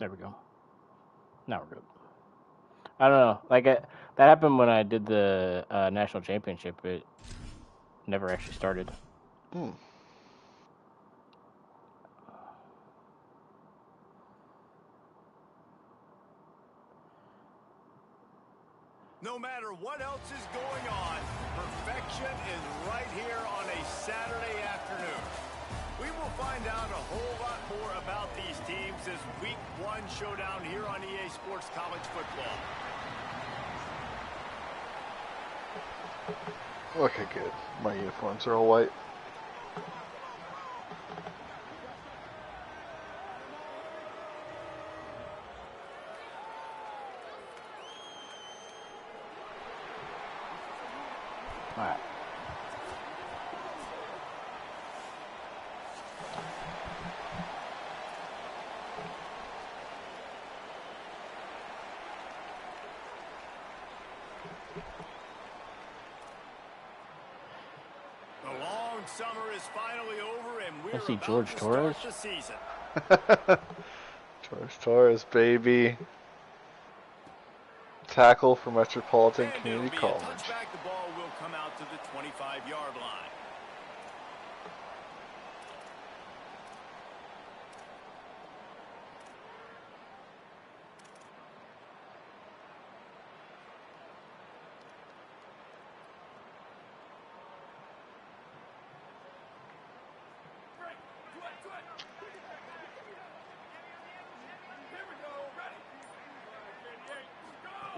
There we go. Now we're good. I don't know. Like that happened when I did the national championship. It never actually started. No matter what else is going on, perfection is right here on a Saturday afternoon. We will find out a whole lot more about these teams as Week 1 showdown here on EA Sports College Football. Look at good. My uniforms are all white. All right. The long summer is finally over, and we're I see about George to Torres. start the season. George Torres, baby. Tackle for Metropolitan And Community it'll be a College. touchback. The ball will come out to the 25-yard line.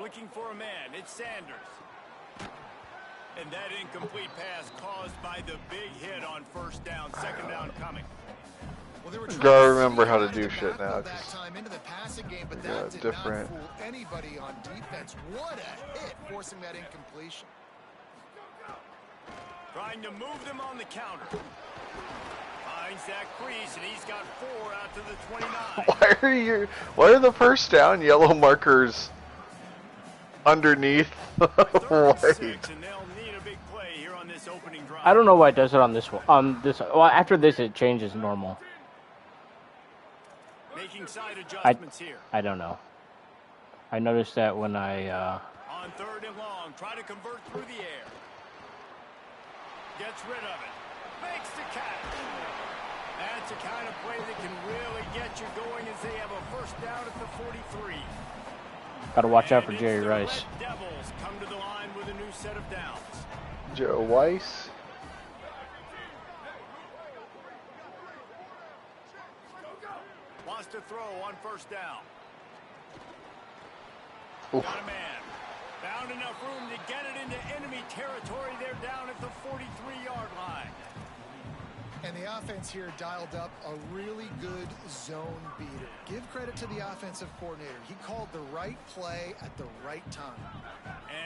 Looking for a man, it's Sanders. And that incomplete pass caused by the big hit on first down, second down coming. Well, they were Gotta remember how to do shit now. that time into the passing game, but Yeah, that did different. not fool anybody on defense. What a hit, forcing that incompletion. Trying to move them on the counter. Finds that crease, and he's got 4 out to the 29. Why are the first down yellow markers underneath white? 36, and they'll need a big play here on this opening drive. I don't know why it does it on this one. On this, well, after this, it changes normal. Making side adjustments here. I don't know. I noticed that when I. On third and long, try to convert through the air. Gets rid of it. Makes the catch. That's the kind of play that can really get you going as they have a first down at the 43. Gotta watch out for And Jerry it's the Rice. Red Devils come to the line with a new set of downs. Joe Weiss. Wants to throw on first down. Oof. Got a man. Found enough room to get it into enemy territory. They're down at the 43-yard line. And the offense here dialed up a really good zone beater. Give credit to the offensive coordinator. He called the right play at the right time.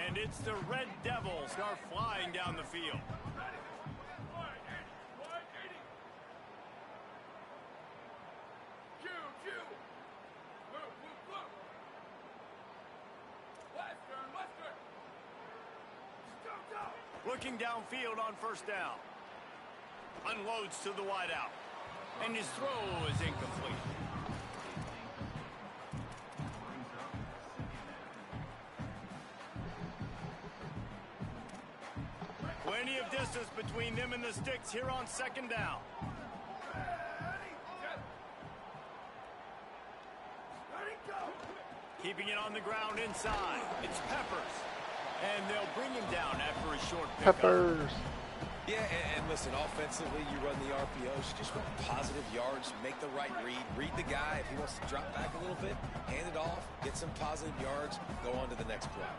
And it's the Red Devils start flying down the field. Looking downfield on first down. Unloads to the wideout. And his throw is incomplete. Plenty of distance between them and the sticks here on second down. Keeping it on the ground inside. It's Peppers. And they'll bring him down after a short pickup. Peppers. Yeah, and listen, offensively, you run the RPOs, you just run positive yards, make the right read the guy. If he wants to drop back a little bit, hand it off, get some positive yards, go on to the next play.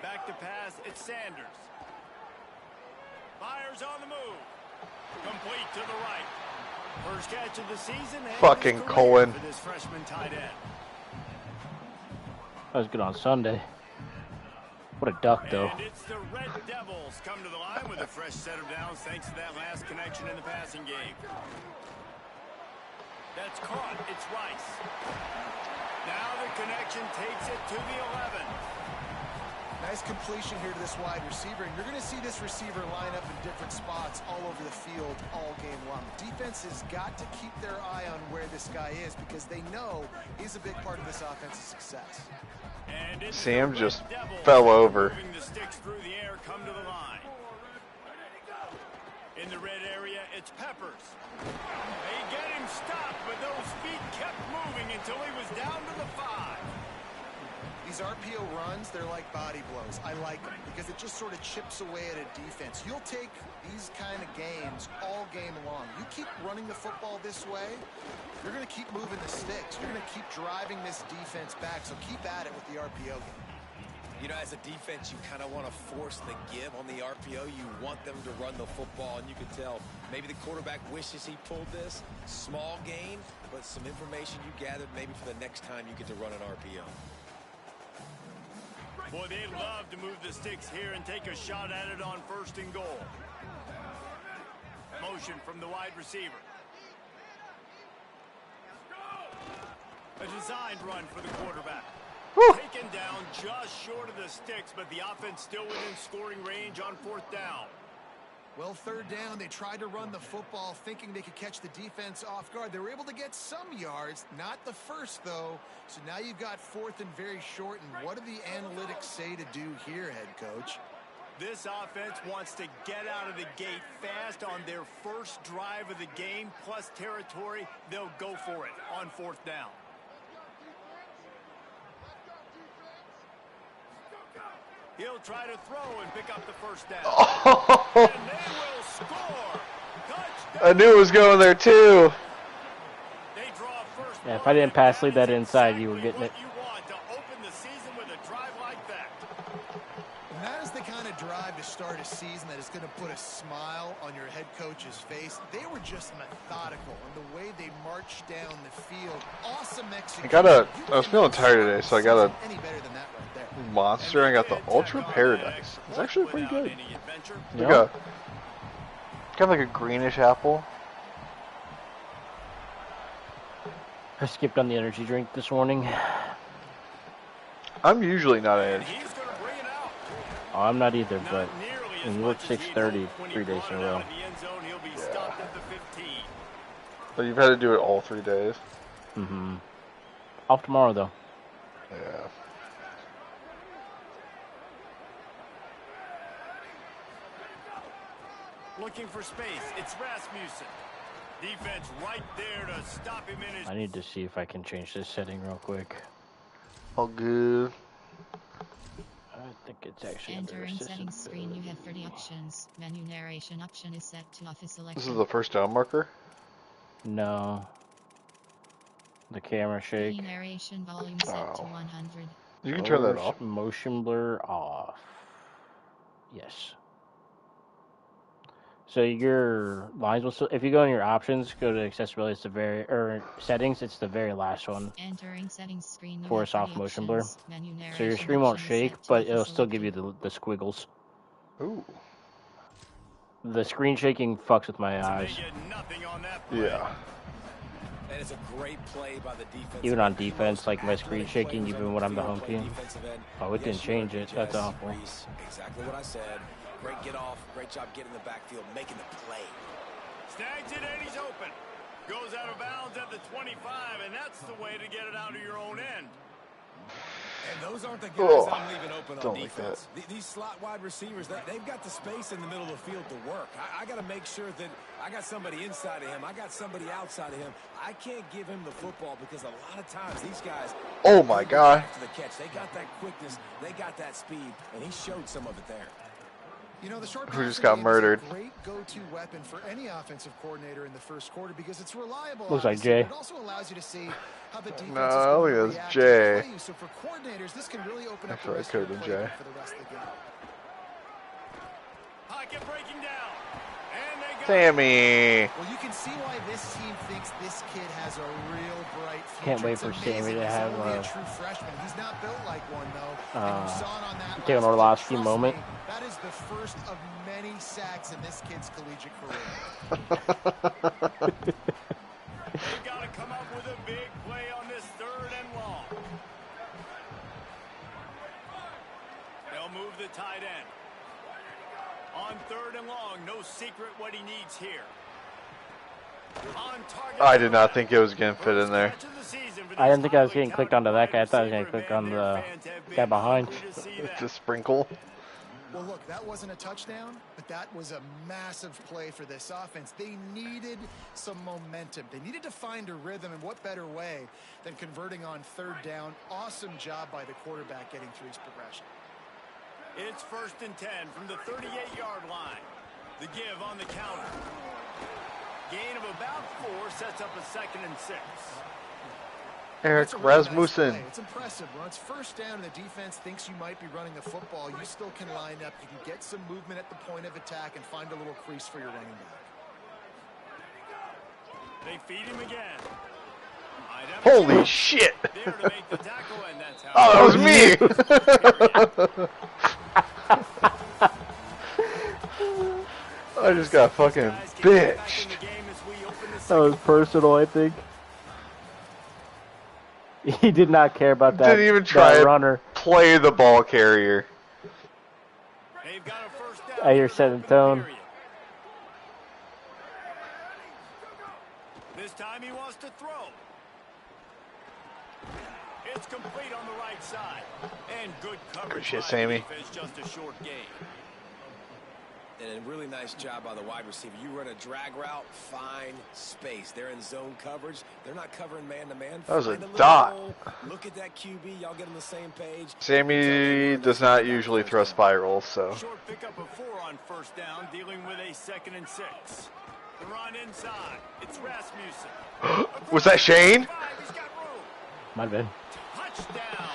Back to pass, it's Sanders. Fires on the move. Complete to the right. First catch of the season. And Fucking his career Cohen. for this freshman tight end. That was good on Sunday. What a duck, though. And it's the Red Devils come to the line with a fresh set of downs thanks to that last connection in the passing game. That's caught. It's Rice. Now the connection takes it to the 11. Nice completion here to this wide receiver, and you're going to see this receiver line up in different spots all over the field all game long. Defense has got to keep their eye on where this guy is because they know he's a big part of this offense's success. And Sam just fell over. Moving the sticks through the air, come to the line. In the red area, it's Peppers. They get him stopped, but those feet kept moving until he was down to the 5. These RPO runs, they're like body blows. I like them because it just sort of chips away at a defense. You'll take these kind of games all game long. You keep running the football this way, you're going to keep moving the sticks. You're going to keep driving this defense back, so keep at it with the RPO game. You know, as a defense, you kind of want to force the give on the RPO. You want them to run the football, and you can tell maybe the quarterback wishes he pulled this. Small gain, but some information you gathered maybe for the next time you get to run an RPO. Boy, they love to move the sticks here and take a shot at it on 1st and goal. Motion from the wide receiver. A designed run for the quarterback. Taken down just short of the sticks, but the offense still within scoring range on 4th down. Well, 3rd down, they tried to run the football thinking they could catch the defense off guard. They were able to get some yards, not the first, though. So now you've got 4th and very short. And what do the analytics say to do here, head coach? This offense wants to get out of the gate fast on their first drive of the game, plus territory. They'll go for it on 4th down. He'll try to throw and pick up the 1st down. Oh. And they will score. Touchdown. I knew it was going there too. They draw first. Yeah, if I didn't pass lead that inside, you were getting it. You want to open the season with a drive like that. And that is the kind of drive to start a season that is going to put a smile on your head coach's face. They were just methodical in the way they marched down the field. Awesome execution. I was feeling tired today, so I got a any better than that right there. monster. I got the Ultra Paradise. It's actually pretty good. Yep. Got like a greenish apple. I skipped on the energy drink this morning. I'm usually not an He's going to bring it out. Oh, I'm not either, but Not nearly when as you work much as he 6:30 hoped. 3 days in a row. In the end zone, he'll be stopped at the 15. But you've had to do it all 3 days. Mm-hmm. Off tomorrow, though. Yeah. Looking for space. It's Rasmussen. Defense right there to stop him in his... I need to see if I can change this setting real quick. All good. I think it's actually under Entering assistant. settings screen, you have 30 options. Menu narration option is set to office selection. This is the 1st down marker. No. The camera shake. Key narration volume set to 100. You can turn that off. Motion blur off. Yes. So your lines will still, if you go in your options, go to accessibility, it's the very, or settings, it's the very last one. Entering settings screen, you For have a soft 30 motion blur. options. Menu So your narration screen won't option is shake, set to but office it'll still give you selected. the squiggles. Ooh. The screen shaking fucks with my eyes. They get nothing on that play. Yeah. And it's a great play by the defense. Even on defense, like my screen shaking, even when I'm the home team. Oh, it didn't change it. That's awful. Exactly what I said. Great get off. Great job getting the backfield, making the play. Snags it and he's open. Goes out of bounds at the 25, and that's the way to get it out of your own end. And those aren't the guys Oh, I'm leaving open on don't like defense. These slot wide receivers, they've got the space in the middle of the field to work. I got to make sure that I got somebody inside of him. I got somebody outside of him. I can't give him the football because a lot of times these guys... Oh my God. After the catch, they got that quickness, they got that speed, and he showed some of it there. You know, the short Who just passing got game murdered? is a great go-to weapon for any offensive coordinator in the first quarter because it's reliable. Looks like obviously, Jay. but it also allows you to see how the defense No, is I going think to it's react Jay. to play you. So for coordinators, this can really open up the Actually, rest I of the could've been Jay. playbook for the rest of the game. Pocket breaking down. And they got Sammy. Well, you can see why this team thinks this kid has a real bright future. Can't wait It's for amazing. Sammy to He's have only a- a true freshman. He's not built like one, though. And you saw it on that take an last Orlovsky play. Trust moment. me, that is the first of many sacks in this kid's collegiate career. They've got to come up with a big play on this 3rd and long. They'll secret what he needs here. On target. I did not think it was going to fit in there. I didn't think I was getting clicked onto that guy. I thought I was going to click on the guy behind. It's a sprinkle. Well, look, that wasn't a touchdown, but that was a massive play for this offense. They needed some momentum. They needed to find a rhythm, and what better way than converting on third down. Awesome job by the quarterback getting through his progression. It's 1st and 10 from the 38-yard line. The give on the counter. Gain of about 4 sets up a 2nd and 6. Eric That's a really nice Rasmussen. play. It's impressive. When it's 1st down and the defense thinks you might be running the football, you still can line up. You can get some movement at the point of attack and find a little crease for your running back. They feed him again. Holy shit! There to make the tackle, and that's how Oh, that was me! I just got fucking bitched. That was personal, I think. He did not care about that. Didn't even try that to runner. play the ball carrier. They've got a 1st down. I hear set the tone. This time he wants to throw. It's complete on the right side. And good coverage. Good shit, by Sammy. the defense, just a short gain. And a really nice job by the wide receiver. You run a drag route, find space. They're in zone coverage. They're not covering man-to-man. That was a Find little dot. hole. Look at that QB. Y'all get on the same page. Sammy does not usually throw spirals, so. Short pickup of 4 on 1st down, dealing with a 2nd and 6. The run inside. It's Rasmussen. Was that Shane? He's got room. Might have been. Touchdown.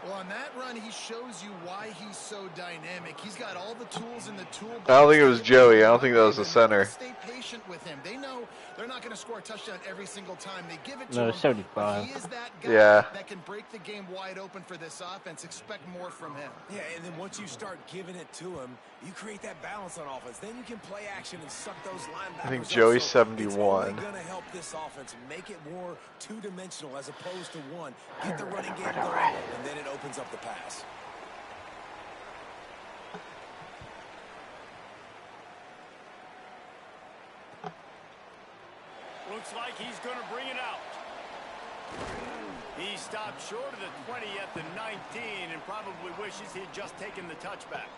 Well, on that run, he shows you why he's so dynamic. He's got all the tools in the toolbox. I don't think it was Joey. I don't think that was the center. Stay patient with him. They know they're not going to score a touchdown every single time. They give it to No, him. 75. But he is that guy that can break the game wide open for this offense. Expect more from him. Yeah, and then once you start giving it to him, you create that balance on offense. Then you can play action and suck those linebackers. I think up. Joey's So 71. It's only going to help this offense make it more two-dimensional as opposed to one. Get the running game going, and then it opens up the pass. Looks like he's going to bring it out. He stopped short of the 20 at the 19 and probably wishes he had just taken the touchback.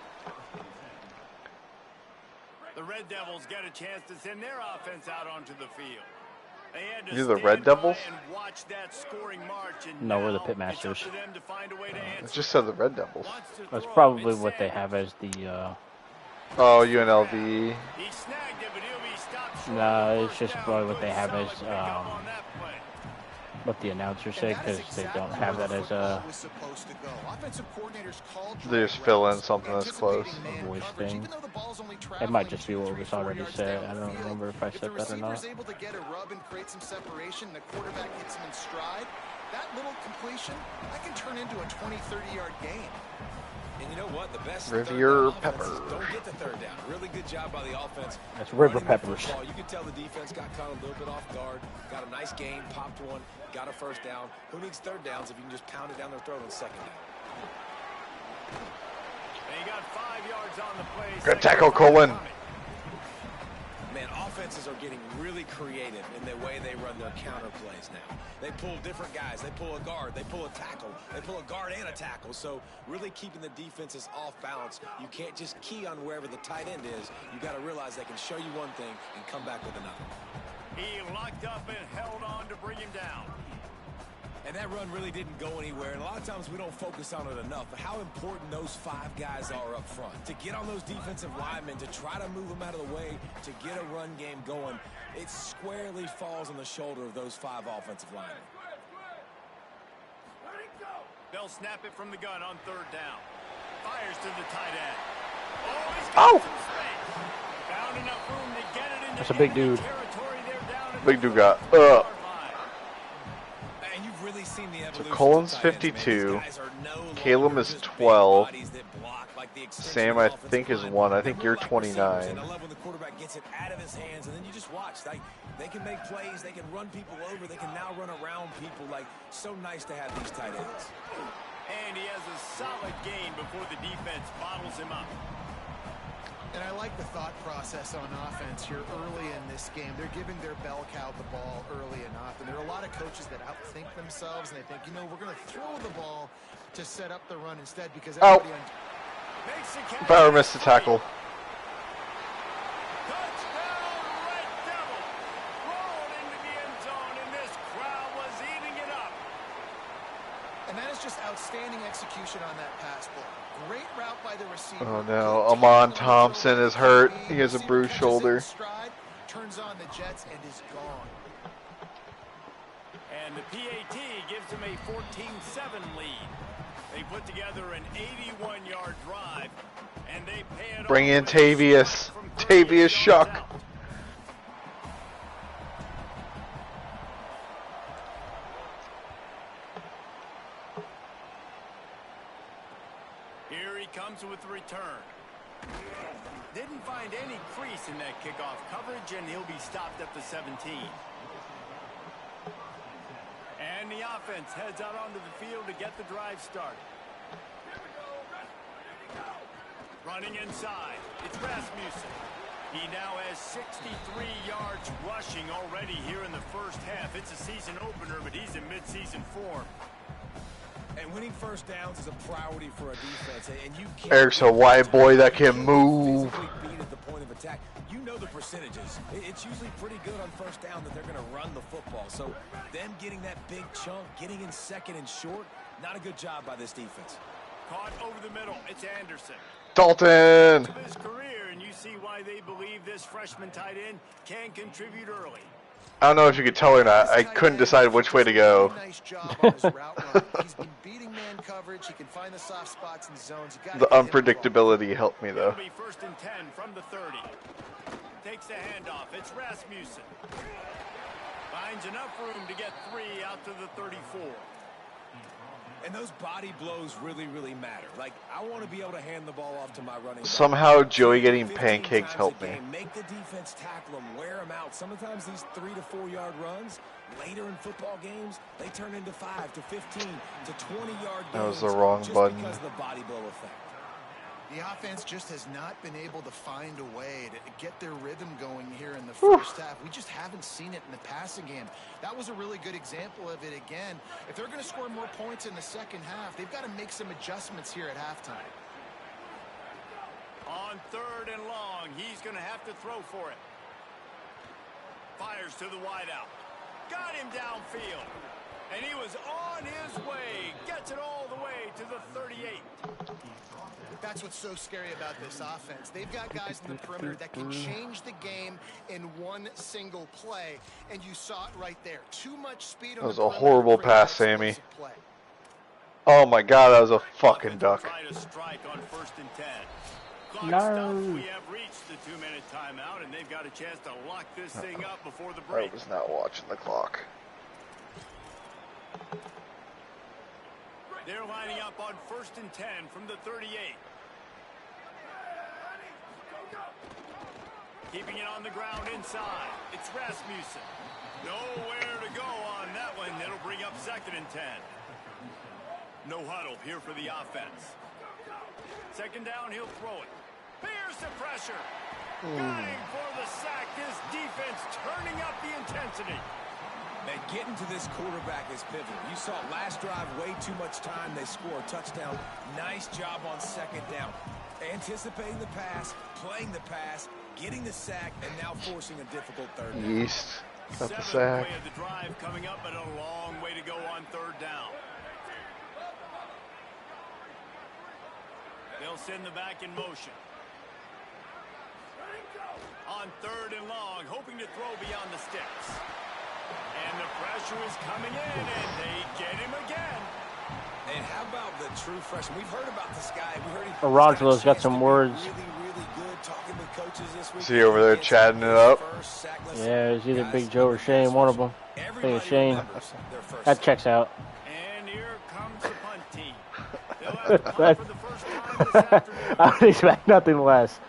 The Red Devils get a chance to send their offense out onto the field. They had to You're the stand Red by Devils? and watch that scoring march, and No, we're the now Pitmasters. it's up to them to find a way to It answer. just said the Red Devils. Wants to That's throw. probably It's what they Sam. have as the. Oh, UNLV. He snagged it, but he'll be stopped short No, of the it's first just down. probably what Good they have solid as, pickup on that play. what the announcers say, And that is because they exactly don't have where that the as football a was supposed to go. Offensive coordinators called They just fill in routes, something that's close. anticipating man voice coverage, thing. even though the ball's only It might traveling just be 2, what 3, was 4 already yards said. down I the don't field. remember if I If said the that or receiver's not. able to get a rub and create some separation, the quarterback hits him in stride, that little completion, that can turn into a 20, 30-yard gain. And you know what? The best Riviera third down offenses Pepper. don't get the third down. Really good job by the offense. That's River running the Peppers. football. You could tell the defense got caught a little bit off guard. Got a nice gain, popped one, got a 1st down. Who needs 3rd downs if you can just pound it down their throat on 2nd down? They got 5 yards on the play. Good tackle, Colin. Man, offenses are getting really creative in the way they run their counter plays now. They pull different guys. They pull a guard. They pull a tackle. They pull a guard and a tackle. So really keeping the defenses off balance. You can't just key on wherever the tight end is. You got to realize they can show you one thing and come back with another. He locked up and held on to bring him down. And that run really didn't go anywhere. And a lot of times we don't focus on it enough. But how important those 5 guys are up front. To get on those defensive linemen, to try to move them out of the way, to get a run game going, it squarely falls on the shoulder of those 5 offensive linemen. They'll snap it from the gun on 3rd down. Fires to the tight end. Oh, he's got some space. Found enough room to get it into That's a big enemy dude. territory there down at Big the dude got 30-yard line. And you've really seen the evolution. Colin's of tight ends, man. 52. These guys are no longer Caleb is just big 12. bodies that block like the extension Sam, of I the offensive think, is line. 1. I They're think more you're like receivers, 29. and I love when the quarterback gets it out of his hands, and then you just watch. Like, they can make plays. They can run people over. They can now run around people. Like, so nice to have these tight ends. And he has a solid gain before the defense bottles him up. And I like the thought process on offense here early in this game. They're giving their bell cow the ball early enough. And there are a lot of coaches that outthink themselves, and they think, you know, we're going to throw the ball to set up the run instead because everybody Bauer missed the tackle. Touchdown, Red Devil! Rolled into the end zone, and this crowd was eating it up. And that is just outstanding execution on that pass play. Great route by the receiver. Oh no, Amon Thompson is hurt. He has a bruised shoulder. Stride, turns on the Jets and is gone. And the PAT gives them a 14-7 lead. They put together an 81-yard drive, and they pay it Bring off in with a Tavius. stop from 30 Tavius yards Shuck. out. Here he comes with the return. Didn't find any crease in that kickoff coverage, and he'll be stopped at the 17. And the offense heads out onto the field to get the drive started. Running inside, it's Rasmussen. He now has 63 yards rushing already here in the first half. It's a season opener, but he's in midseason form. And winning first downs is a priority for a defense. And you can't Eric's a white boy that can move. physically beat at the point of attack. You know the percentages. It's usually pretty good on first down that they're going to run the football. So them getting that big chunk, getting in second and short, not a good job by this defense. Caught over the middle, it's Anderson. Dalton. Of his career, and you see why they believe this freshman tight end can contribute early. I don't know if you could tell or not. I couldn't decide which way to go. Nice job on his route run. He's been beating man coverage. He can find the soft spots in the zones. You gotta The get him the ball. unpredictability helped me though. It'll be 1st and 10 from the 30. Takes the handoff. It's Rasmussen. Finds enough room to get 3 out to the 34. And those body blows really, really matter. Like, I want to be able to hand the ball off to my running back. Somehow Joey getting 15 pancakes times helped a me. game. Make the defense tackle them, wear them out. Sometimes these 3 to 4 yard runs, later in football games, they turn into 5 to 15 to 20 yard games. That was the wrong just button. because of the body blow effect. The offense just has not been able to find a way to get their rhythm going here in the first half. We just haven't seen it in the passing game. That was a really good example of it again. If they're going to score more points in the second half, they've got to make some adjustments here at halftime. On 3rd and long, he's going to have to throw for it. Fires to the wideout. Got him downfield. And he was on his way. Gets it all the way to the 38. That's what's so scary about this offense. They've got guys in the perimeter that can change the game in one single play, and you saw it right there. Too much speed on That was the a perimeter horrible for pass, explosive Sammy. play. Oh my god, that was a fucking duck. Try to strike on 1st and 10. Clock No. stops. We have reached the 2-minute timeout, and they've got a chance to lock this thing up before the I break. was not watching the clock. They're lining up on 1st and 10 from the 38. Keeping it on the ground inside. It's Rasmussen. Nowhere to go on that one. It'll bring up 2nd and 10. No huddle here for the offense. 2nd down, he'll throw it. Here's the pressure. Got him for the sack. This defense turning up the intensity. And getting to this quarterback is pivotal. You saw last drive, way too much time. They score a touchdown. Nice job on 2nd down. Anticipating the pass, playing the pass, getting the sack, and now forcing a difficult 3rd down. Yeast. Got the 7th sack. play of the drive coming up, and a long way to go on 3rd down. They'll send the back in motion. On 3rd and long, hoping to throw beyond the sticks. And the pressure is coming in, and they get him again. And how about the true freshman? We've heard about this guy. We heard Rongelo's got some words. Really, really good talking with coaches this week. Is he over there chatting it up? Yeah, it's either Big Joe or Shane, one of them. I think it's Shane. That checks out. And here comes the punt team. They'll have to punt for the first time this afternoon. I would expect nothing less.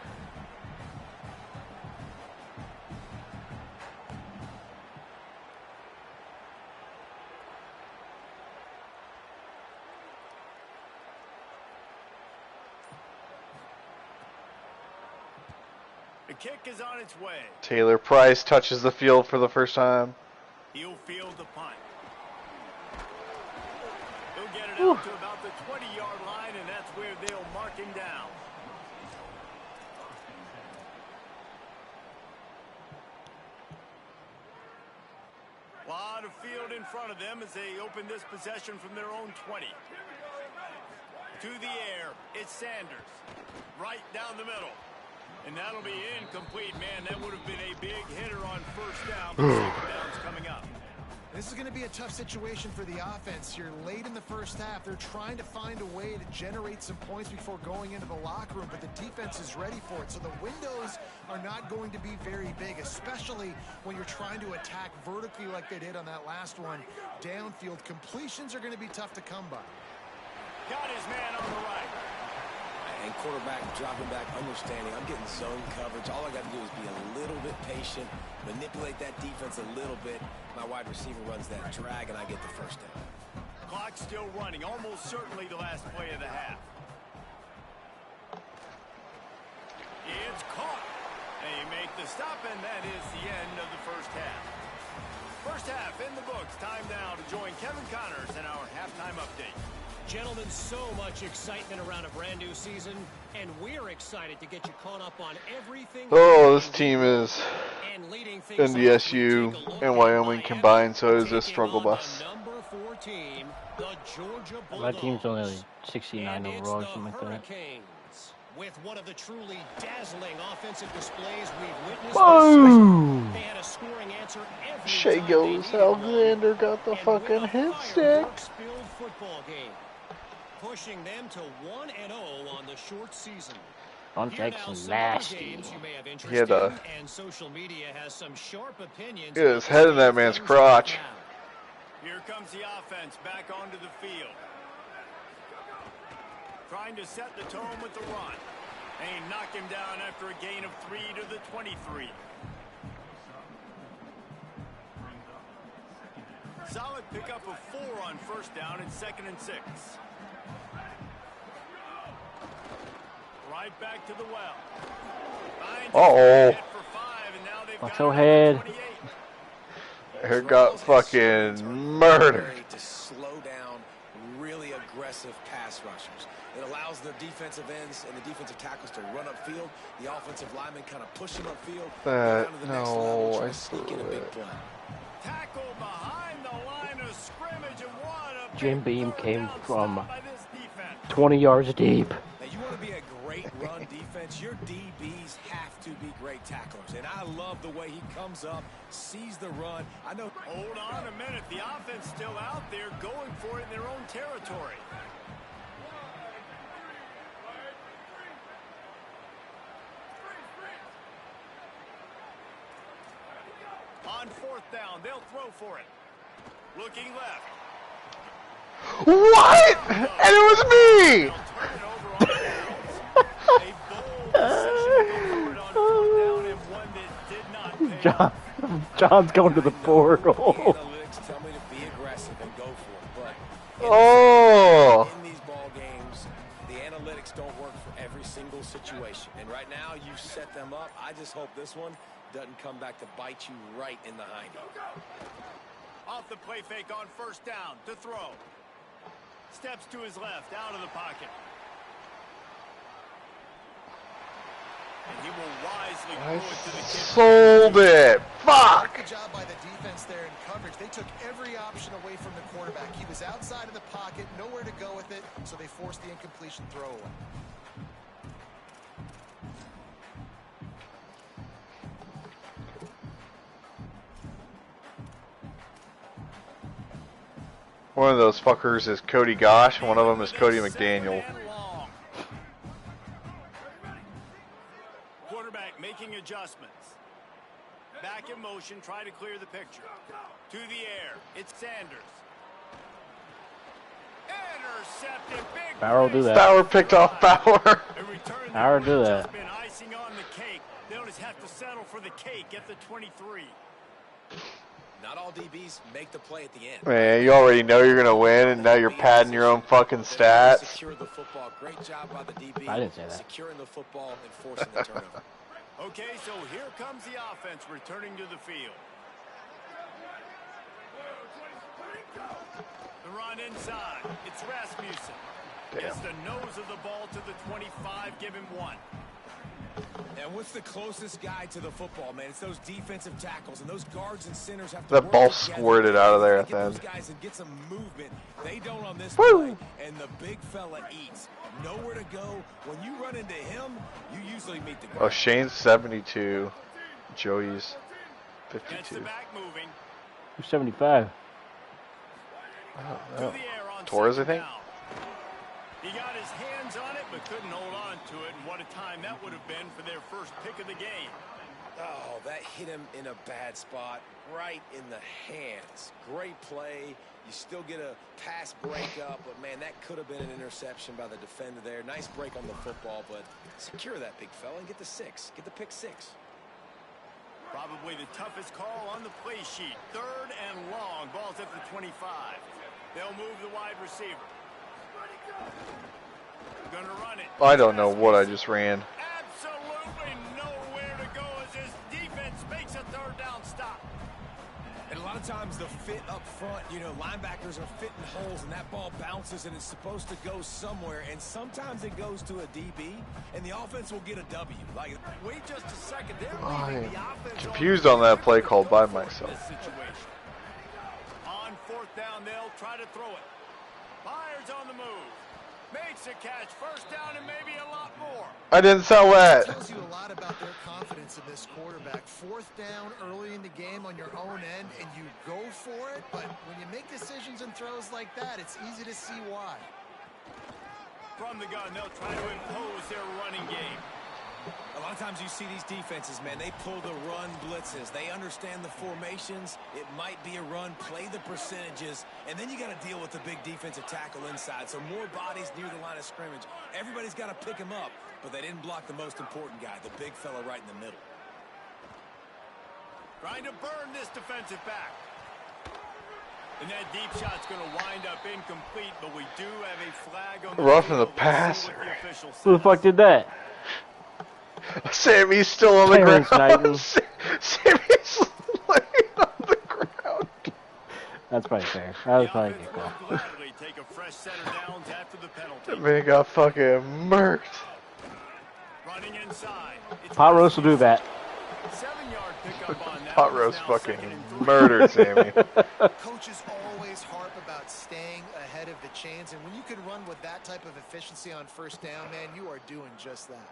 The kick is on its way. Taylor Price touches the field for the first time. He'll field the punt. He'll get it out to about the 20-yard line, and that's where they'll mark him down. A lot of field in front of them as they open this possession from their own 20. To the air, it's Sanders. Right down the middle. And that'll be incomplete. Man, that would have been a big hitter on first down, but second down's coming up. This is going to be a tough situation for the offense here. Late in the first half, they're trying to find a way to generate some points before going into the locker room, but the defense is ready for it. So the windows are not going to be very big, especially when you're trying to attack vertically like they did on that last one. Downfield completions are going to be tough to come by. Got his man on the right. And quarterback dropping back, understanding I'm getting zone coverage. All I got to do is be a little bit patient, manipulate that defense a little bit. My wide receiver runs that drag, and I get the first down. Clock's still running, almost certainly the last play of the half. It's caught. They make the stop, and that is the end of the first half. First half in the books. Time now to join Kevin Connors in our halftime update. Gentlemen, so much excitement around a brand new season, and we're excited to get you caught up on everything. Oh, this team is NDSU and Wyoming combined, so is this struggle bus. My team's only like 69 overall, something like that. With one of the truly dazzling offensive displays we've witnessed. Boom! They had a scoring answer every Shea Gillis Alexander got the fucking hit stick. Football game, pushing them to 1-0 on the short season. On Jackson nasty. He had a and social media has some sharp opinions. Get his head in that man's crotch. Here comes the offense back onto the field. Trying to set the tone with the run. They knock him down after a gain of 3 to the 23. Solid pickup of 4 on first down and 2nd and 6. Right back to the well. Uh-oh. Watch your head. Here got fucking murdered. To slow down really aggressive pass rushers. It allows the defensive ends and the defensive tackles to run upfield. The offensive linemen kind of push them upfield. No, I still Tackle behind the line of scrimmage and what a Jim Beam came from 20 yards deep. Now you want to be a great run defense, your DBs have to be great tacklers. And I love the way he comes up, sees the run. I know. Hold on a minute. The offense still out there going for it in their own territory. On 4th down, they'll throw for it. Looking left. What? And it was me! John's going to the portal. Analytics tell me to be aggressive and go for it, but in these ball games, the analytics don't work for every single situation. And right now, you set them up. I just hope this one doesn't come back to bite you right in the hiney. Off the play fake on 1st down to throw. Steps to his left, out of the pocket. And he will wisely throw it to the kid. Sold it. Fuck. Good job by the defense there in coverage. They took every option away from the quarterback. He was outside of the pocket, nowhere to go with it, so they forced the incompletion throw away. One of those fuckers is Cody Gosh, one of them is Cody McDaniel. Quarterback making adjustments. Back in motion, try to clear the picture. To the air, it's Sanders. Intercepted, big. Bauer do that. Bauer picked off Bauer. Bauer do that. Been icing on the cake. They'll just have to settle for the cake at the 23. Not all DBs make the play at the end. Man, you already know you're gonna win, and now you're padding your own fucking stats. Secure the football. Great job by the DB. I didn't say that. Securing the football and forcing the turnover. Okay, so here comes the offense returning to the field. The run inside. It's Rasmussen. Damn. Gets the nose of the ball to the 25. Give him 1. And what's the closest guy to the football, man? It's those defensive tackles, and those guards and centers have to That work ball together. squirted out of there at Get the those end. guys and get some movement. They don't on this Woo! play, and the big fella eats. Nowhere to go. When you run into him, you usually meet the ground. Oh, Shane's 72. Joey's Gets the 52. back moving. 275. I don't To know. the air on Torres, I second think. down. He got his hands on it, but couldn't hold on to it. And what a time that would have been for their first pick of the game. Oh, that hit him in a bad spot, right in the hands. Great play. You still get a pass breakup, but, man, that could have been an interception by the defender there. Nice break on the football, but secure that big fella and get the 6. Get the pick 6. Probably the toughest call on the play sheet. 3rd and long. Ball's at the 25. They'll move the wide receiver. Gonna run it. I don't know what I just ran. Absolutely nowhere to go as his defense makes a 3rd down stop. And a lot of times the fit up front, you know, linebackers are fitting holes and that ball bounces and it's supposed to go somewhere, and sometimes it goes to a DB and the offense will get a W. Like, Wait just a second. They're I leaving am the offense confused on that play call by myself. This situation. On 4th down, they'll try to throw it. Byers on the move. Makes a catch. 1st down and maybe a lot more. I didn't sell It that. tells you a lot about their confidence in this quarterback. 4th down early in the game on your own end, and you go for it. But when you make decisions and throws like that, it's easy to see why. From the gun, they'll try to impose their running game. a lot of times you see these defenses, man, they pull the run blitzes. They understand the formations. It might be a run, play the percentages, and then you got to deal with the big defensive tackle inside. So more bodies near the line of scrimmage. Everybody's got to pick him up, but they didn't block the most important guy, the big fella right in the middle. Trying to burn this defensive back. And that deep shot's going to wind up incomplete, but we do have a flag on the Roughing the field. Let's see what passer. the official Who the says. fuck did that? Sammy's still on the Terrence ground. Knighton. Sammy's laying on the ground. That's probably fair. That was The probably a offense good call. will gladly take a fresh set of downs after the penalty. That man got fucking murked. Running inside. It's Pot roast will do that. 7-yard pickup on that. Pot It's roast now fucking 2nd and 3. murdered Sammy. Coaches always harp about staying ahead of the chains, and when you can run with that type of efficiency on first down, man, you are doing just that.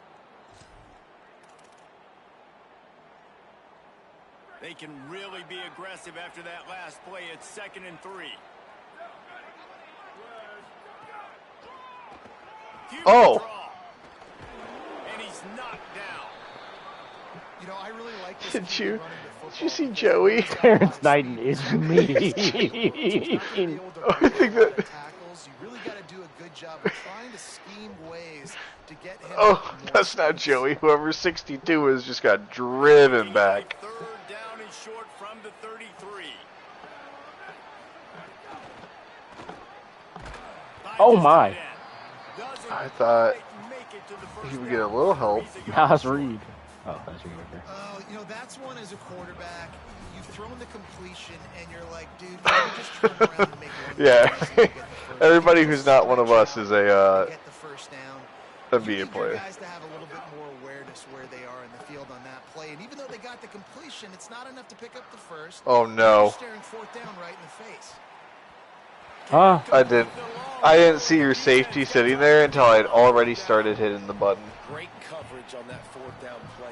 They can really be aggressive after that last play. It's 2nd and 3. Huge Oh. draw. And he's knocked down. You know, I really like this. Did QB you- running the football Did you see because Joey? he's got Terrence a Knighton speed. is He's not gonna be mean. able to I break think a lot of that- tackles. You really got to do a good job of trying to scheme ways to get him. Oh, more that's not space. Joey. Whoever 62 is just got driven back. 3rd down and short from the 33. Oh, my. Doesn't I thought quite make it to the first he would down. get a little help. Nas Reed. Oh, that's Reed right there. Oh, you know, that's one as a quarterback. You've thrown the completion, and you're like, dude, you just turn around and make one Yeah. pass and get the first. Everybody You who's just not one of stretch us out is and get the first down. a You media need your player. guys to have a little bit more awareness where they are in the field on that play. And even though they got the completion, it's not enough to pick up the first. Oh You're no, staring 4th down right in the face. Huh? I didn't see your safety sitting there until I'd already started hitting the button. Great coverage on that 4th down play.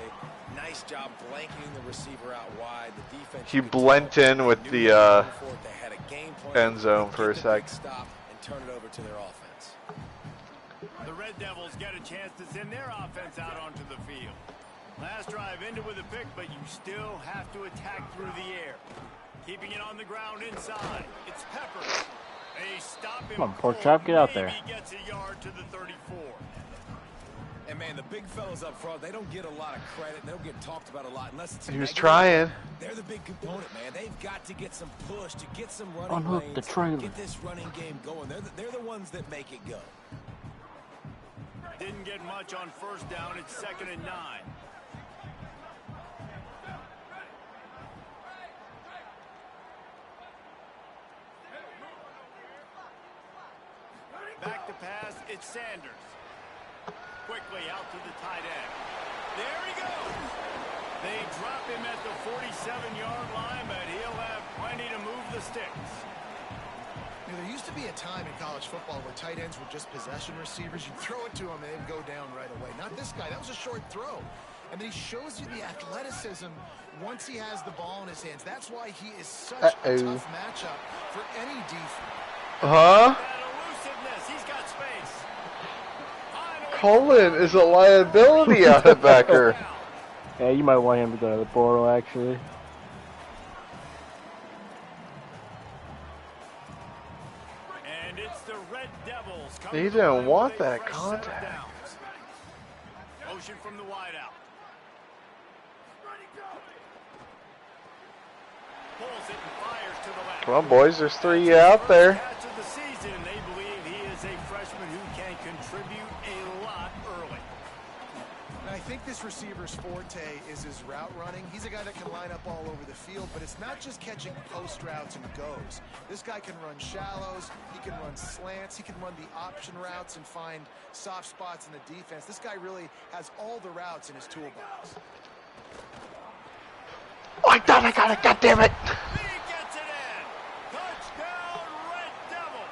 Nice job blanketing the receiver out wide. The defense. He blent in with the They had a game plan. end zone for a Get the big sec. Stop and turn it over to their offense. The Red Devils get a chance to send their offense out onto the field. Last drive ended with a pick, but you still have to attack through the air. Keeping it on the ground inside. It's Peppers. They stop him. Come on, Pork cold. Chop, get out there. Maybe gets a yard to the 34. And man, the big fellas up front, they don't get a lot of credit. They don't get talked about a lot unless it's a He was negative. trying. They're the big component, man. They've got to get some push, to get some running Unhook lanes, the trailer. get this running game going. They're the ones that make it go. Didn't get much on first down. It's 2nd and 9. Back to pass, it's Sanders. Quickly out to the tight end. There he goes. They drop him at the 47-yard line, but he'll have plenty to move the sticks. You know, there used to be a time in college football where tight ends were just possession receivers. You'd throw it to him and they'd go down right away. Not this guy. That was a short throw. And then he shows you the athleticism once he has the ball in his hands. That's why he is such a tough matchup for any defense. Huh? That elusiveness, he's got space. Cullen is a liability out of backer. Yeah, you might want him to go to the portal, actually. And it's the Red Devils. He didn't want that contact. Motion from the wideout. Pulls it and fires to the left. Come on, boys. There's 3 out there. Catch of the season. They believe he is a freshman who can contribute a lot early. And I think this receiver's forte is his route running. He's a guy that can line up all over the field, but it's not just catching post routes and goes. This guy can run shallows, he can run slants, he can run the option routes and find soft spots in the defense. This guy really has all the routes in his toolbox. Oh, I thought I got it. God damn it. He gets it in. Touchdown, Red Devil.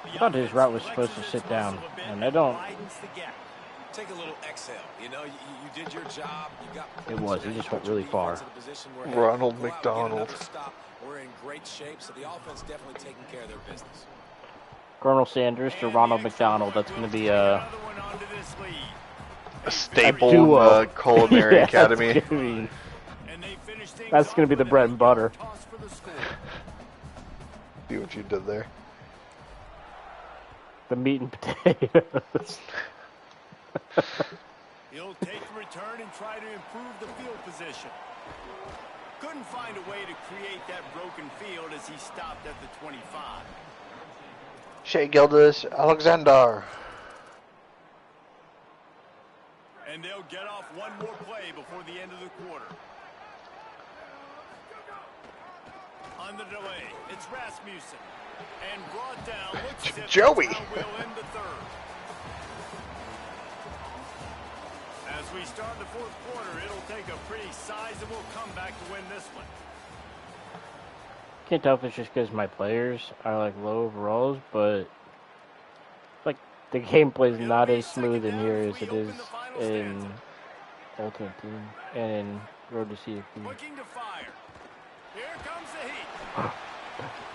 I thought his route was supposed to sit down, and I don't. Take a little exhale. You know, you did your job. You got. It was. He just went really far. Ronald McDonald. We're in great shape, so the offense definitely taking care of their business. Colonel Sanders to Ronald McDonald. That's going to be a staple in the Culinary Academy. That's going to be the bread and butter. See what you did there. The meat and potatoes. He'll take the return and try to improve the field position. Couldn't find a way to create that broken field as he stopped at the 25. Shea Gildas Alexander. And they'll get off one more play before the end of the quarter. On the delay, it's Rasmussen. And brought down, looks as if Joey. that's how we'll end the third. As we start the fourth quarter, it'll take a pretty sizable comeback to win this one. Can't tell if it's just because my players are like low overalls, but like the gameplay is not as smooth in here as it is in Ultimate Team and in Road to CFB. Looking to fire. Here comes the heat.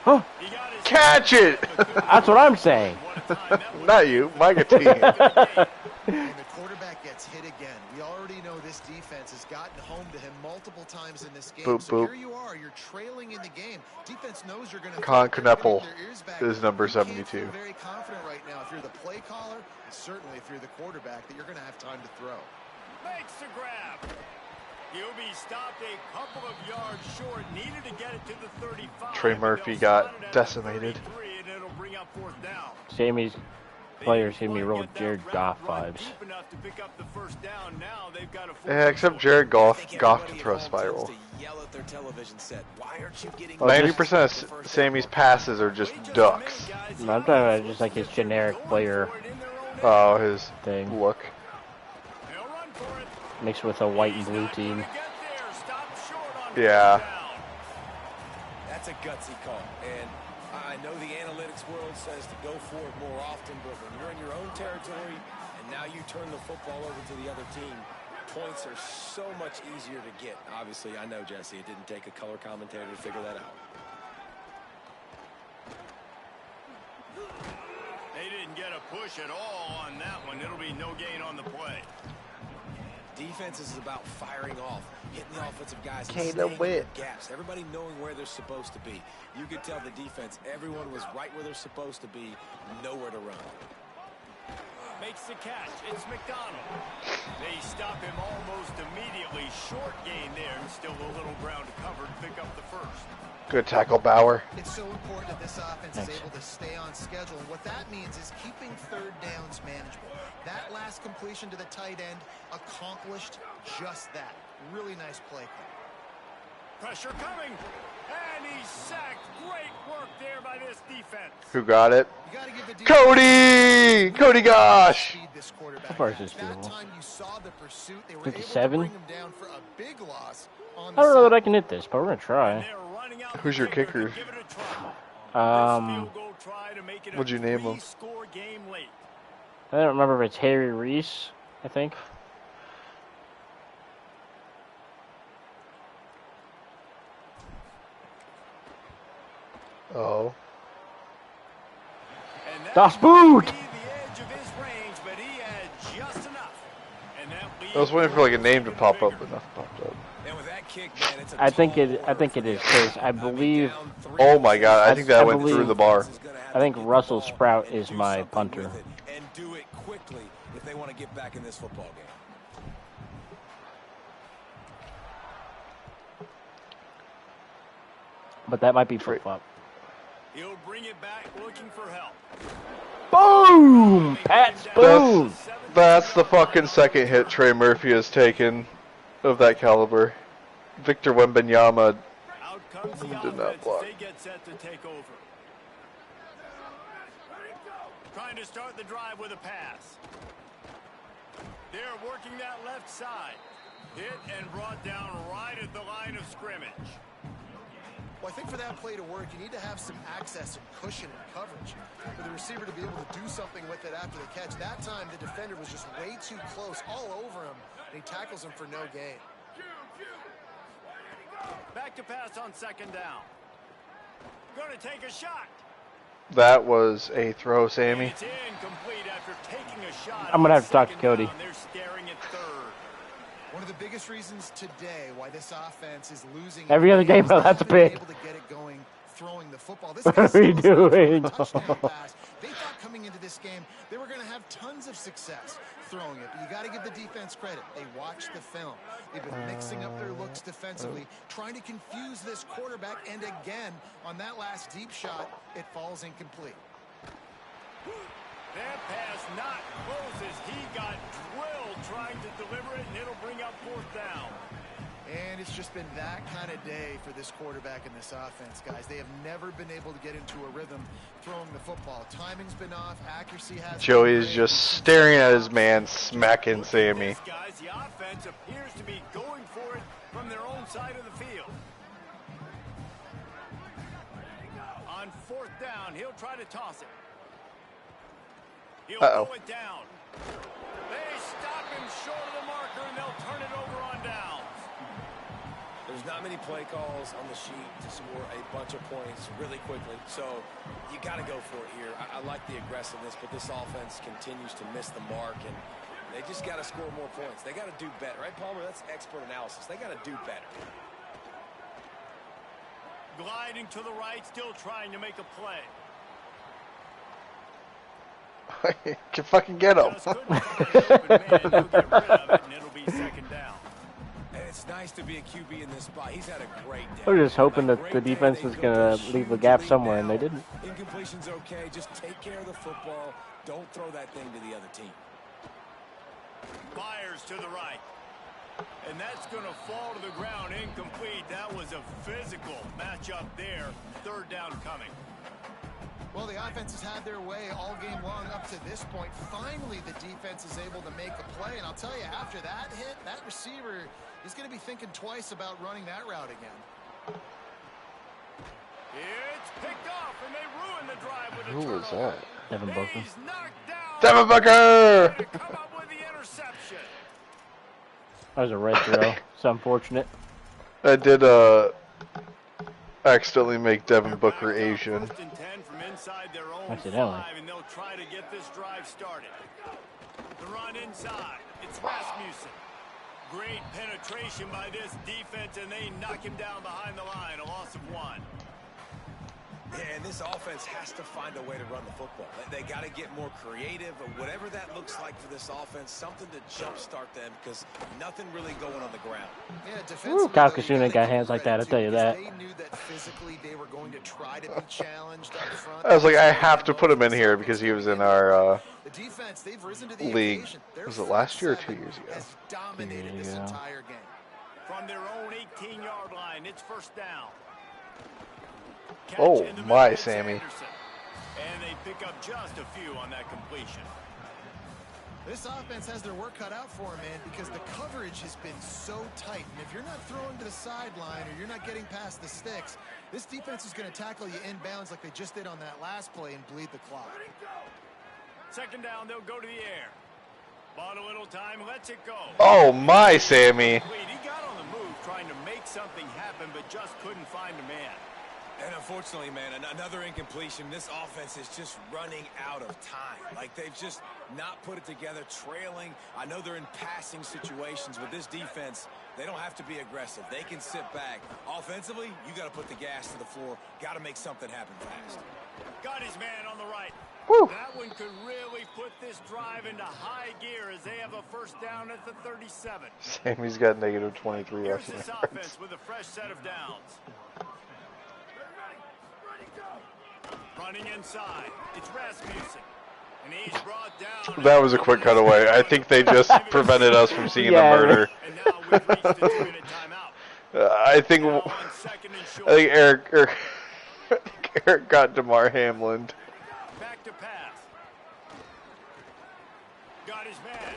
Huh? Catch it! That's what I'm saying. Not you, my team. And the quarterback gets hit again. We already know this defense has gotten home to him multiple times in this game. Boop, so boop. here you are, you're trailing in the game. Defense knows you're going to. Con Kneppel is number 72. Very confident right now. If you're the play caller, and certainly if you're the quarterback, that you're going to have time to throw. Makes the grab. He'll be stopped a couple of yards short. Needed to get it to the 35. Trey Murphy got decimated. And it'll bring up fourth down. Sammy's players give me real Jared Goff vibes. Yeah, except Jared Goff to throw a spiral. 90% of Sammy's passes are just ducks. No, I'm talking about just like his generic player. Oh, his thing. Look. Mixed with a white and blue team. Yeah. That's a gutsy call, and I know the analytics world says to go for it more often, but when you're in your own territory and now you turn the football over to the other team, points are so much easier to get. Obviously, I know, Jesse, it didn't take a color commentator to figure that out. They didn't get a push at all on that one. It'll be no gain on the play. Defense is about firing off, hitting the offensive guys, and Caleb staying in gaps. Everybody knowing where they're supposed to be. You could tell the defense, everyone was right where they're supposed to be, nowhere to run. Makes the catch. It's McDonald. They stop him almost immediately. Short gain there. Still a little ground to cover to pick up the first. Good tackle, Bauer. It's so important that this offense is able to stay on schedule. And what that means is keeping third downs manageable. That last completion to the tight end accomplished just that. Really nice play call. Pressure coming. And he's sacked. Great work there by this defense. Who got it? You gotta give the defense Cody! Cody Gosh! speed this quarterback Of course has. it's That doable. time you saw the pursuit, they were 57? able to bring him down for a big loss on I don't know the that I can hit this, but we're gonna try. They're running out Who's the your kicker? to give it a try. This Um, field goal try to make it a What'd you name him? 3-score game late. I don't remember if it's Harry Reese. I think. Oh. And that Das might Boot! be the edge of his range, but he had just enough. And that I was waiting for like a name to pop up, but nothing popped up. And with that kick, man, it's a I think tall it order is for because the I offense. believe down 3 Oh my god, I I- think that I went believe- through the bar. I think Russell Sprout is my punter. And do it quickly if they want to get back in this football game. But that might be flip flop. He'll bring it back looking for help. Boom! Pat Spoon! That's the fucking second hit Trey Murphy has taken of that caliber. Victor Wembanyama. Out comes the Did not offense block. as they get set to take over. Trying to start the drive with a pass. They're working that left side. Hit and brought down right at the line of scrimmage. Well, I think for that play to work, you need to have some access and cushion and coverage for the receiver to be able to do something with it after the catch. That time, the defender was just way too close, all over him, and he tackles him for no gain. Back to pass on second down. Going to take a shot. That was a throw, Sammy. It's incomplete after taking a shot. I'm gonna on have to talk to second Cody. down. They're staring at third. One of the biggest reasons today why this offense is losing Every other game, is I'll not have to being pick. able to get it going, throwing the football. This What guy are we still is not throwing doing? a touchdown pass. They thought coming into this game they were going to have tons of success throwing it, but you got to give the defense credit. They watched the film. They've been mixing up their looks defensively, trying to confuse this quarterback, and again, on that last deep shot, it falls incomplete. That pass not close as he got drilled trying to deliver it, and it'll bring up fourth down. And it's just been that kind of day for this quarterback and this offense, guys. They have never been able to get into a rhythm throwing the football. Timing's been off, accuracy has Joey been is great. just staring at his man, smacking Sammy. This, guys, the offense appears to be going for it from their own side of the field. On fourth down, he'll try to toss it. He'll Uh-oh. throw it down. They stop him short of the marker, and they'll turn it over on downs. There's not many play calls on the sheet to score a bunch of points really quickly, so you got to go for it here. I like the aggressiveness, but this offense continues to miss the mark, and they just got to score more points. They got to do better, right, Palmer? That's expert analysis. They got to do better. Gliding to the right, still trying to make a play. Can fucking get him. Just couldn't find an open man. He'll get rid of it, and it'll be second down. And it's nice to be a QB in this spot. He's had a great day. We're just hoping A that great the day. defense They was built gonna a leave a huge gap lead somewhere, and they now. didn't. Incompletion's okay. Just take care of the football. Don't throw that thing to the other team. Fires to the right. And that's going to fall to the ground incomplete. That was a physical matchup there. Third down coming. Well, the offense has had their way all game long up to this point. Finally, the defense is able to make a play. And I'll tell you, after that hit, that receiver is going to be thinking twice about running that route again. It's picked off, and they ruin the drive with a Who was turnover. that? Devin Booker. He's knocked down. Devin Booker! To come up with the interception. That was a red throw. It's unfortunate. I did accidentally make Devin Booker Asian. First and 10 from inside their own Accidentally. 5, and they'll try to get this drive started. The run inside. It's Rasmussen. Great penetration by this defense, and they knock him down behind the line. A loss of 1. Yeah, and this offense has to find a way to run the football. They got to get more creative, or whatever that looks like for this offense, something to jumpstart them, because nothing really going on the ground. Yeah, Ooh, defensively, Kyle though, you Kasuna gotta got give hands like credit that, I'll tell you too, because that. They knew that physically they were going to try to be challenged up front. I was like, I have to put him in here because he was in our The defense, they've risen to the league. occasion. Their Was it front last year or 2 seven years ago? has dominated this Yeah. entire game. from their own 18-yard line. It's first down. Catch Oh, in the middle, my, it's Sammy. Anderson. And they pick up just a few on that completion. This offense has their work cut out for them, man, because the coverage has been so tight. And if you're not throwing to the sideline or you're not getting past the sticks, this defense is going to tackle you inbounds like they just did on that last play and bleed the clock. Second down, they'll go to the air. Bought a little time, lets it go. Oh, my, Sammy. He got on the move trying to make something happen, but just couldn't find a man. And unfortunately, man, another incompletion. This offense is just running out of time. Like, they've just not put it together, trailing. I know they're in passing situations, but this defense, they don't have to be aggressive. They can sit back. Offensively, you got to put the gas to the floor. Got to make something happen fast. Got his man on the right. Whew. That one could really put this drive into high gear as they have a first down at the 37. Sammy's got negative 23 Here's rushing this yards. offense with a fresh set of downs. Running inside, it's Rasmussen. And he's brought down. That was a quick cutaway. I think they just prevented us from seeing the Yeah, murder. And now we've reached the 2-minute timeout. I think Now on second and short. Eric got DeMar Hamlin. Back to pass. Got his man.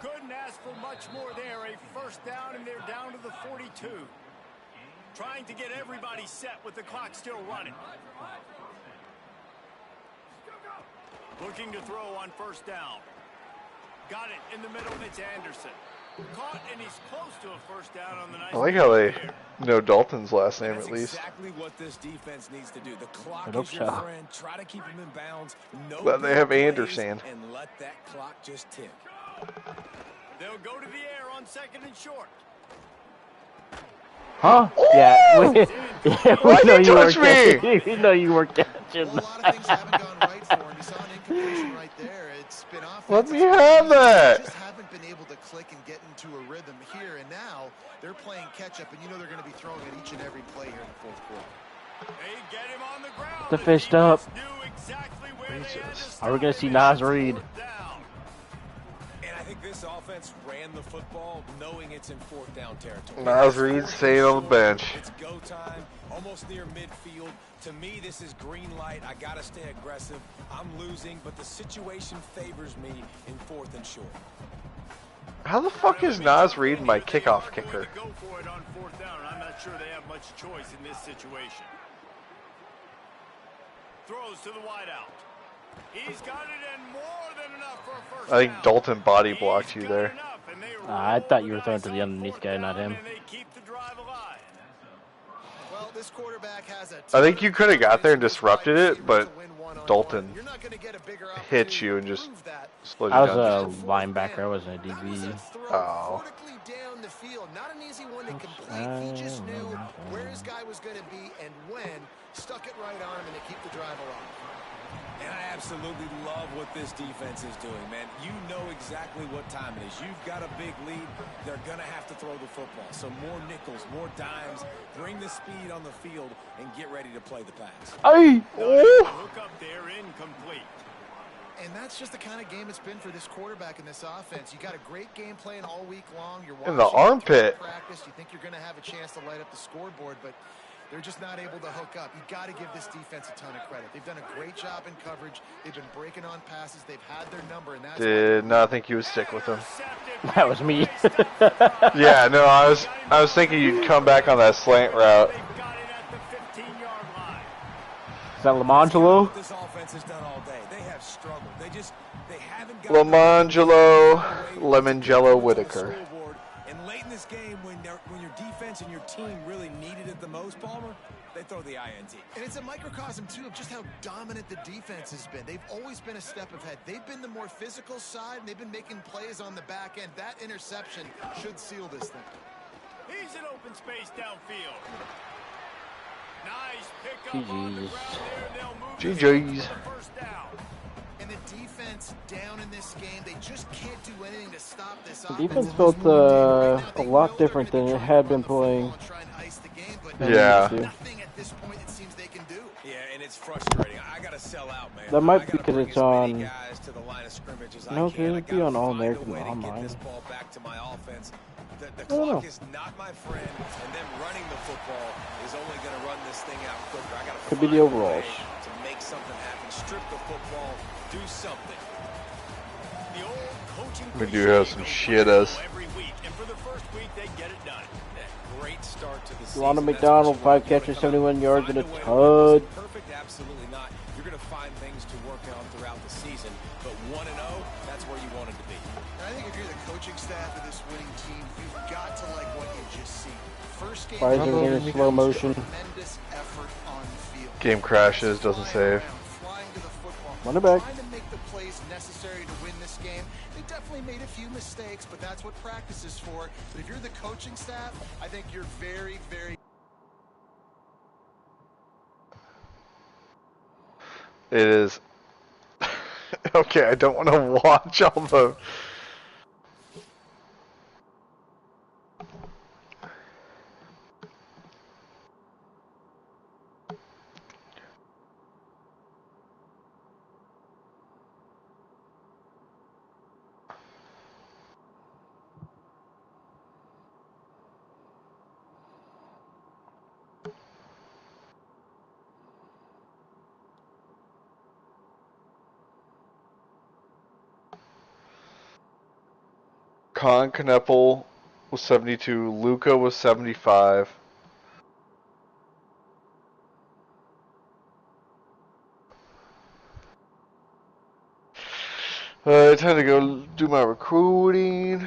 Couldn't ask for much more there. A first down, and they're down to the 42. Trying to get everybody set with the clock still running. Looking to throw on first down. Got it in the middle, it's Anderson. Caught, and he's close to a first down on the nice. I like how they here. know Dalton's last name That's at least. exactly what this defense needs to do. The clock I hope is your so. friend. Try to keep him in bounds. No But they have big plays, Anderson. and let that clock just tick. They'll go to the air on second and short. Huh? Yeah. We Why'd know you you weren't touch me? catching. We know you weren't catching. Well, a lot of things haven't gone right for him. You saw an incompletion right there. It's been offensive. Let me have that. Just haven't been able to click and get into a rhythm here. And now they're playing catch up, and you know they're going to be throwing at each and every play here in the fourth quarter. They get him on the ground. The fished up. defense knew exactly where they had to Jesus. Are we gonna stop see it. Nas Reed? Fourth down. And I think this offense ran the football knowing it's in fourth down territory. Nas Reed staying on the bench. It's go time, almost near midfield. To me, this is green light. I got to stay aggressive. I'm losing, but the situation favors me in fourth and short. How the fuck is Nas Reed my kickoff kicker? Go for it on fourth down. I'm not sure they have much choice in this situation. Throws to the wideout. He's got it and more than enough for a first I think down. Dalton body He's blocked you got there. enough, and they I thought you were roll throwing the to the dice on underneath fourth guy, not down, him. and they keep the drive alive. Well, this quarterback has a I think you could have got there and disrupted it, but Dalton You're not going to get a bigger hit opportunity you and to just prove that. slowed I you was down. a linebacker. I wasn't a That was a DB. throw Oh. vertically down the field. Not an easy one to complete. He just knew where his guy was going to be and when. Stuck it right arm and to keep the drive alive. And I absolutely love what this defense is doing, man. You know exactly what time it is. You've got a big lead. They're going to have to throw the football. So more nickels, more dimes. Bring the speed on the field and get ready to play the pass. Hey! Hook up there, incomplete. And that's just the kind of game it's been for this quarterback in this offense. You got a great game plan all week long. You're In the watching it through armpit. practice. You think you're going to have a chance to light up the scoreboard, but they're just not able to hook up. You got to give this defense a ton of credit. They've done a great job in coverage. They've been breaking on passes. They've had their number, and that's Did not think you would stick with him. That was me. Yeah, no, I was thinking you'd come back on that slant route. They've got it at the 15-yard line. Is that Lamangelo? What this offense has done all day. They have struggled. They haven't got Lamangelo, Lemongello, Whitaker. And late in this game, when your defense and your team really needed it the most, Palmer, they throw the INT. And it's a microcosm, too, of just how dominant the defense has been. They've always been a step ahead. They've been the more physical side, and they've been making plays on the back end. That interception should seal this thing. He's in open space downfield. Nice pickup on the ground there. They'll move GG's. this to the first down. And the defense down in this game, they just can't do anything to stop this The offense. defense felt a lot different than it had been playing. Yeah. Nothing at this point it seems they can do. Yeah, and it's frustrating. I got to sell out, man. That might I be gotta because bring it's as many on- guys to the line of scrimmage as I No, can. I it'd be gotta on find a All-American way to get Online. this ball back to my offense. The I don't know. clock is not my friend, and them running the football is only going to run this thing out quicker. I got to Could be find the a overalls. way to make something happen. Strip the football, do something. The old coaching We do cliche have some goes shit right us. every week, and for the first week, they get it done. Great start to the season. Ronald That's McDonald, what you 5 want. You wanna catches, come out 71 yards, find and a way to win. Was tud. it perfect? Absolutely not. You're going to find things to work on throughout the season, but 1-0, that's where you want it to be. And I think if you're the coaching staff of this winning team, you've got to like what you've just seen. First game, Why is everything in slow motion? tremendous effort on the field. Game crashes, doesn't Flying save. around, flying to the football, Run it back. trying to make the plays necessary to win this game. They definitely made a few mistakes, but that's what practice is for. But if you're the coaching staff, I think you're very, very... It is. Okay, I don't want to watch all the. Con Kneppel was 72. Luca was 75. Time to go do my recruiting.